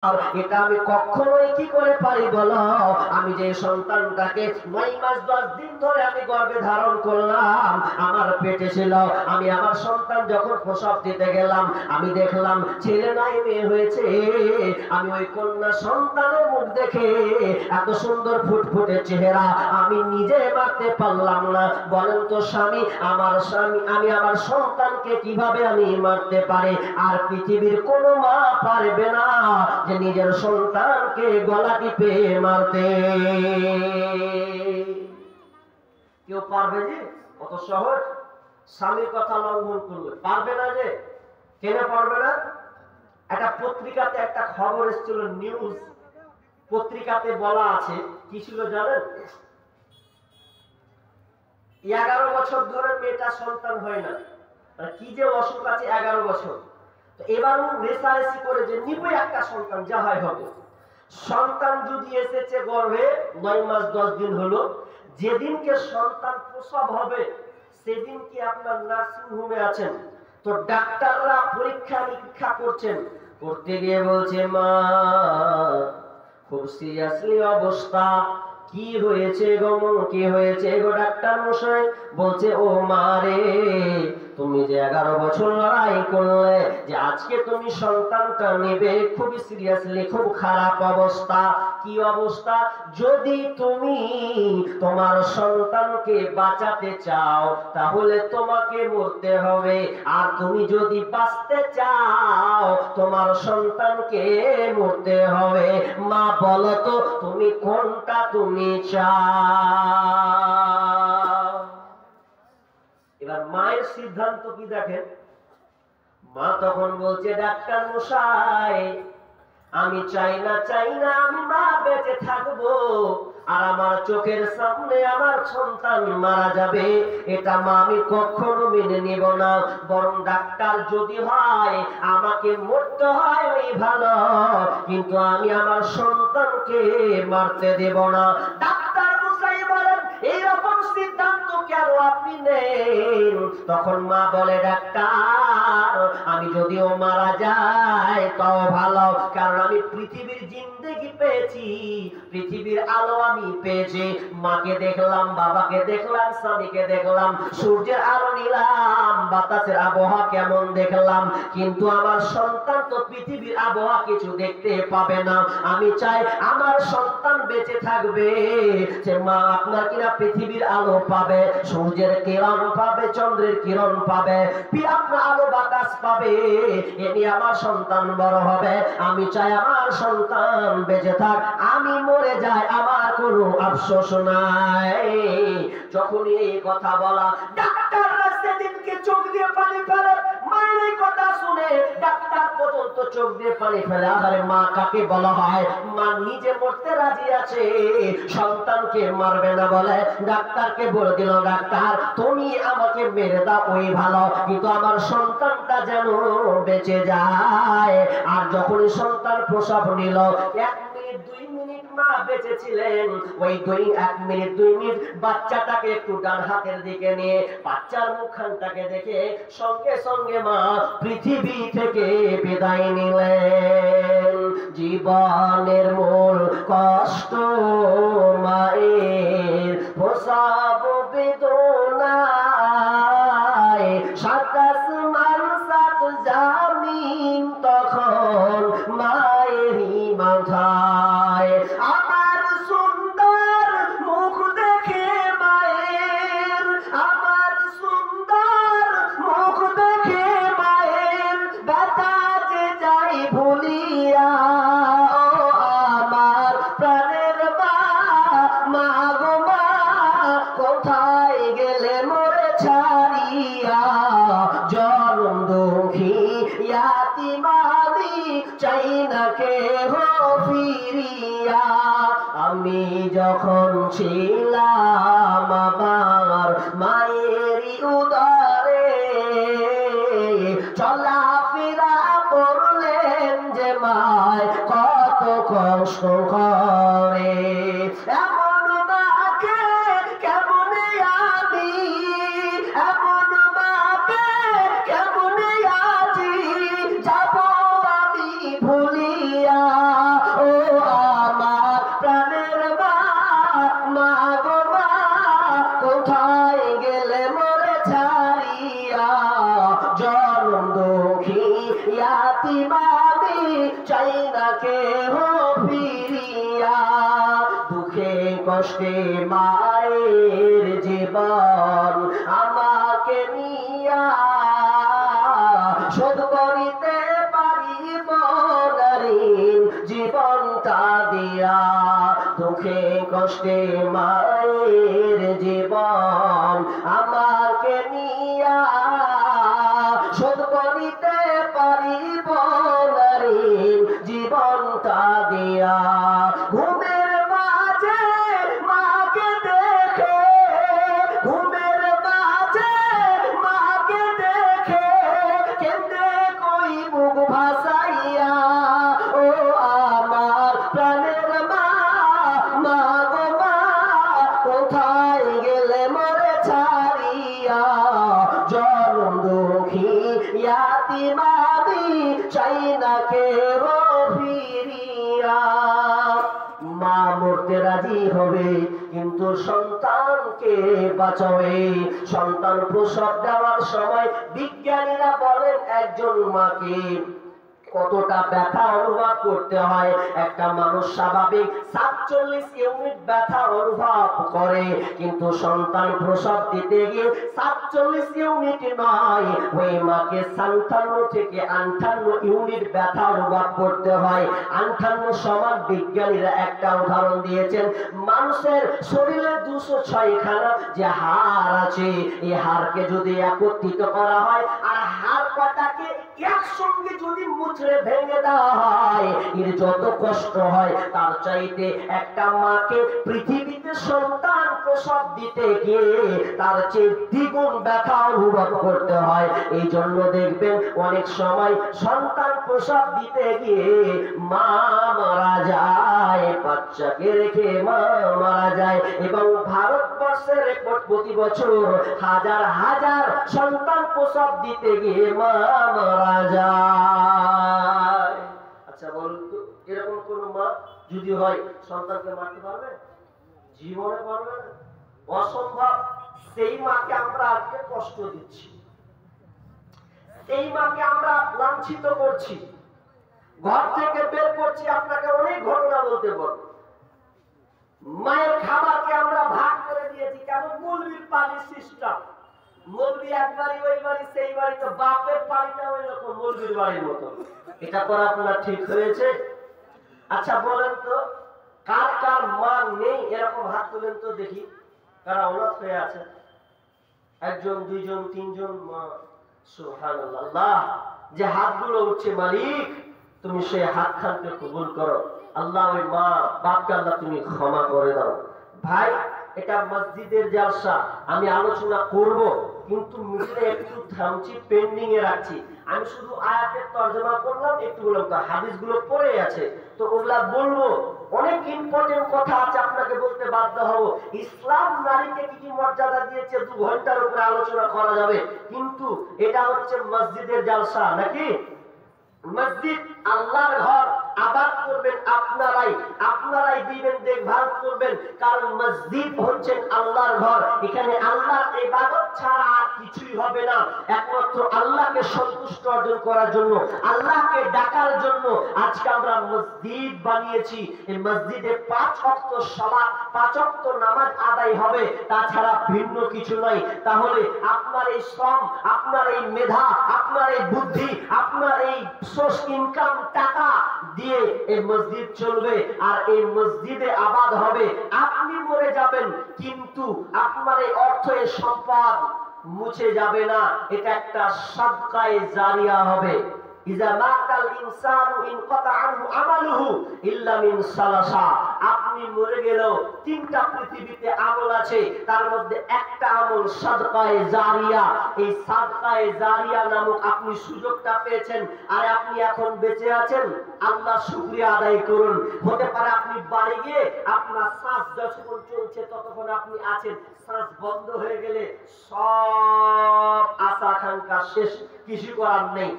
এটা আমি কখনোই কি করে পারি বলো? আমি যে সন্তানটাকে 9 মাস 10 দিন ধরে আমি গর্ভে ধারণ করলাম, আমার পেটে ছিল, আমি আমার সন্তান যখন প্রসব দিতে গেলাম, আমি দেখলাম ছেলে নাই মেয়ে হয়েছে। আমি ওই কন্যা সন্তানের মুখ দেখে এত সুন্দর ফুটফুটে চেহারা আমি নিজে মারতে পারলাম না। বলেন তো স্বামী, আমি আমার সন্তানকে কিভাবে আমি মারতে পারি? আর পৃথিবীর কোনো মা পারবে না যে নিজের সন্তানকে গলা টিপে মারতে। কেউ পারবে যে? কত সহজ। স্বামীর কথা লঙ্ঘন করবে পারবে না যে? কেন পারবে না? একটা পত্রিকাতে একটা খবর এসেছিল, নিউজ পত্রিকাতে বলা আছে, কি ছিল জানেন? 11 বছর ধরে মেয়েটা সন্তান হয় না, কি যে অসুখ আছে 11 বছর। তো এবার রেসারেসি করে যে নিবই একটা সন্তান, যা হয় হবে। সন্তান যদি এসেছে গর্ভে 9 মাস 10 দিন হলো, যেদিনকে সন্তান প্রসব হবে সেদিন কি আপনার নার্সিং হোমে আছেন, তো ডাক্তাররা পরীক্ষা নিরীক্ষা করছেন, করতে গিয়ে বলছে মা খুব সিরিয়াসলি অবস্থা। কি হয়েছে গো, কি হয়েছে গো ডাক্তার মশাই? বলছে ও মা রে, তুমি যে 11 বছর লড়াই করলে যে আজকে তুমি সন্তানটা নেবে, খুবই সিরিয়াসলি, খুব খারাপ অবস্থা। কি অবস্থা? যদি তুমি তোমার সন্তানকে বাঁচাতে চাও তাহলে তোমাকে মরতে হবে, আর তুমি যদি বাঁচতে চাও তোমার সন্তানকে মরতে হবে। মা বলো তো তুমি কোনটা তুমি চাও? এবার মায়ের সিদ্ধান্ত কি দেখেন। মা তখন বলছে ডাক্তার মশাই আমি চাই না আমি মা বেঁচে থাকবো, আর আমার চোখের সামনে আমার সন্তান মারা যাবে, এটা মা আমি কখনো মেনে নিব না। বরং ডাক্তার যদি হয় আমাকে মরতে হয় ওই ভালো, কিন্তু আমি আমার সন্তানকে মারতে দেব না। ডাক্তার মশাই বলেন এইরকম সিদ্ধান্ত কেন আপনি নেন? তখন মা বলে ডাক্তার আমি যদিও মারা যাই তাও ভালো, কারণ আমি পৃথিবীর জিন্দেগি পেয়েছি, পৃথিবীর আলো আমি পেয়েছি। মাকে দেখলাম, বাবাকে দেখলাম, স্বামীকে দেখলাম, সূর্যের আলো নিলাম, বাতাসের আবহাওয়া কেমন দেখলাম, কিন্তু আমার সন্তান তো পৃথিবীর আবহাওয়া কিছু দেখতে পাবে না। আমি চাই আমার সন্তান বেঁচে থাকবে, যে মা আপনার কিনা পৃথিবীর আলো পাবে, সূর্যের কিরণ পাবে, চন্দ্রের কিরণ পাবে, আপনার আলো বাতাস পাবে, এমনি আমার সন্তান বড় হবে। আমি চাই আমার সন্তান বেঁচে থাক, আমি মরে যাই আমার কোনো আফসোস নাই। যখন এই কথা বলা, ডাক্তাররা সেদিনকে চোখ দিয়ে পানি ফেলে। মায়ের কথা শুনে ডাক্তার পর্যন্ত চোখ দিয়ে পানি ফেলে। আরে মা কাকে বলা হয়? মা নিজে মরতে রাজি আছে, সন্তানকে মারবে না বলে ডাক্তারকে বলে দিল ডাক্তার তুমি আমাকে মেরে দাও ওই ভালো, কিন্তু আমার সন্তানটা যেন বেঁচে যায়। আর যখন সন্তান প্রসব নিল, 1 মিনিট 2 মিনিট মা বেঁচে ছিলেন, ওই 1 মিনিট 2 মিনিট বাচ্চাটাকে একটু ডান হাতের দিকে নিয়ে বাচ্চার মুখখানটাকে দেখে সঙ্গে সঙ্গে মা পৃথিবী থেকে বিদায় নিলেন। জীবনের মূল কষ্ট মায়ের প্রসব বেদনায়, 27 মান 7 জামিন তখন মায়েরই মাথায়। আমার সুন্দর মুখ দেখে মায়ের, আমার সুন্দর মুখ দেখে মায়ের ব্যথা যে যাই ভুলিয়া, আমার প্রাণের মা, মা গো মা কোথায় গেলে মোরে ছাড়িয়া, জনম দুঃখী ইয়াতিম আমি চাই না কেহ ফিরিয়া। আমি যখন ছিলাম আমার মায়েরই উদরে, চলাফেরা করলেন যে মায় কত কষ্ট করে। এমন মাকে কেমনে আমি, এমন মাকে কেমনে আজি যাব আমি ভুলিয়া। না কেহ ফিরিয়া, দুঃখে কষ্টে মায়ের জীবন আমাকে নিয়া, শোধ করিতে পারিব না ঋণ জীবনটা দিয়া, দুঃখে কষ্টে মায়ের জীবন আমাকে নিয়া, শোধ করিতে পারিব না ঋণ জীবনটা দিয়া। ঘুমের মাঝে মাকে দেখে, ঘুমের মাঝে মাকে দেখে, কেঁদে কই বুক ভাসাইয়া, ও আমার প্রাণের মা, মা গো মা, কোথায় গেলে মরে ছাড়িয়া, জনম দুঃখী ইয়াতিম আমি চাই না কেহ ফিরিয়া। মা মরতে রাজি হবে কিন্তু সন্তানকে বাঁচাবে। সন্তান প্রসব দেওয়ার সময় বিজ্ঞানীরা বলেন একজন মাকে কতটা ব্যথা অনুভব করতে হয়। একটা মানুষ স্বাভাবিক 47 ইউনিট ব্যথা অনুভব করে, কিন্তু সন্তান প্রসব দিতে গিয়ে 47 ইউনিট নয়, ওই মাকে 57 থেকে 58 ইউনিট ব্যথা অনুভব করতে হয়। 58 সমান বিজ্ঞানীরা একটা উদাহরণ দিয়েছেন, মানুষের শরীরে 206 খানা যে হাড় আছে, এই হাড়কে যদি একত্রিত করা হয় আর হাড় কটাকে একসঙ্গে যদি মুচড়ে ভেঙে দেওয়া হয়, এর যত কষ্ট হয় তার চাইতে একটা মাকে পৃথিবীতে সন্তান প্রসব দিতে গিয়ে তার চেয়ে দ্বিগুণ ব্যথা অনুভব করতে হয়। এই জন্য দেখবেন অনেক সময় সন্তান প্রসব দিতে গিয়ে মা মারা যায়, বাচ্চাকে রেখে মা মারা যায়, এবং ভারতবর্ষের রেকর্ড প্রতি বছর হাজার হাজার সন্তান প্রসব দিতে গিয়ে মা মারা যায়। আচ্ছা বলুন তো, এরকম কোন মা যদি হয় সন্তানকে মারতে পারবে? জীবনে পারবে না, অসম্ভব। সেই মাকে আমরা আজকে কষ্ট দিচ্ছি, এই মাকে আমরা লাঞ্ছিত করছি, ঘর থেকে বের করছি। আপনাকে অনেক ঘটনা বলতে পারবো। মায়ের খাবারকে আমরা ভাগ করে দিয়েছি, কেমন মুলবির পালি সিস্টেম। মুলবি এক বাড়ি, ওই বাড়ি, সেই বাড়ি, তো বাপের বাড়িটা ওই রকম মুলবির বাড়ির মতো। এটা করা আপনার ঠিক হয়েছে? আচ্ছা বলেন তো, কার কার মা নেই এরকম হাত তুলেন তো দেখি, কারা অনাথ হয়ে আছে? একজন, দুইজন, তিনজন মা। সুবহানাল্লাহ। আল্লাহ যে হাতগুলো উঠছে, মালিক তুমি সেই হাত খানকে কবুল করো। আল্লাহ ওই মা বাপকে আল্লাহ তুমি ক্ষমা করে দাও। ভাই, এটা মসজিদের জালসা, আমি আলোচনা করব, কিন্তু মিডিয়া একটু থামছি, পেন্ডিং এ রাখছি। আমি শুধু আয়াতের তরজমা করলাম, একটু বললাম, তো হাদিসগুলো পড়ে আছে, তো ওগুলা বলবো। অনেক ইম্পর্টেন্ট কথা আছে, আপনাকে বলতে বাধ্য হব। ইসলাম নারীকে কি কি মর্যাদা দিয়েছে 2 ঘন্টার উপরে আলোচনা করা যাবে, কিন্তু এটা হচ্ছে মসজিদের জালসা নাকি? মসজিদ আল্লাহর ঘর, আবাদ করবেন আপনারাই, আপনারাই দিবেন, দেখভাল করবেন, কারণ মসজিদ হচ্ছে আল্লাহর ঘর। এখানে আল্লাহর ইবাদত ছাড়া আর কিছুই হবে না। একমাত্র আল্লাহকে সন্তুষ্ট অর্জন করার জন্য, আল্লাহকে ডাকার জন্য আজকে আমরা মসজিদ বানিয়েছি। এই মসজিদে 5 ওয়াক্ত সালাত, 5 ওয়াক্ত নামাজ আদায় হবে, তাছাড়া ভিন্ন কিছু নয়। তাহলে আপনার এই শ্রম, আপনার এই মেধা, আপনার এই বুদ্ধি, আপনার এই সোর্স ইনকাম টাকা দিয়ে এই মসজিদ চলবে, আর এই মসজিদে আবাদ হবে। আপনি মরে যাবেন, কিন্তু আপনার এই অর্থ, এই সম্পদ মুছে যাবে না। এটা একটা সাদকায়ে জারিয়া হবে। ইজা মাতাল ইনসানু ইনকাতা আনহু আমালুহু ইল্লা মিন সালাসা। আপনি মরে গেলেও 3টা পৃথিবীতে আমল আছে, তার মধ্যে একটা আমল সাদকায়ে জারিয়া। এই সাদকায়ে জারিয়া নামক আপনি সুযোগটা পেয়েছেন, আর আপনি এখন বেঁচে আছেন, আল্লাহ শুকরিয়া আদায় করুন। হতে পারে আপনি বাড়ি গিয়ে আপনার শ্বাস যতক্ষণ চলছে ততক্ষণ আপনি আছেন, শ্বাস বন্ধ হয়ে গেলে সব আশা আকাঙ্ক্ষা শেষ, কিছু করার নেই।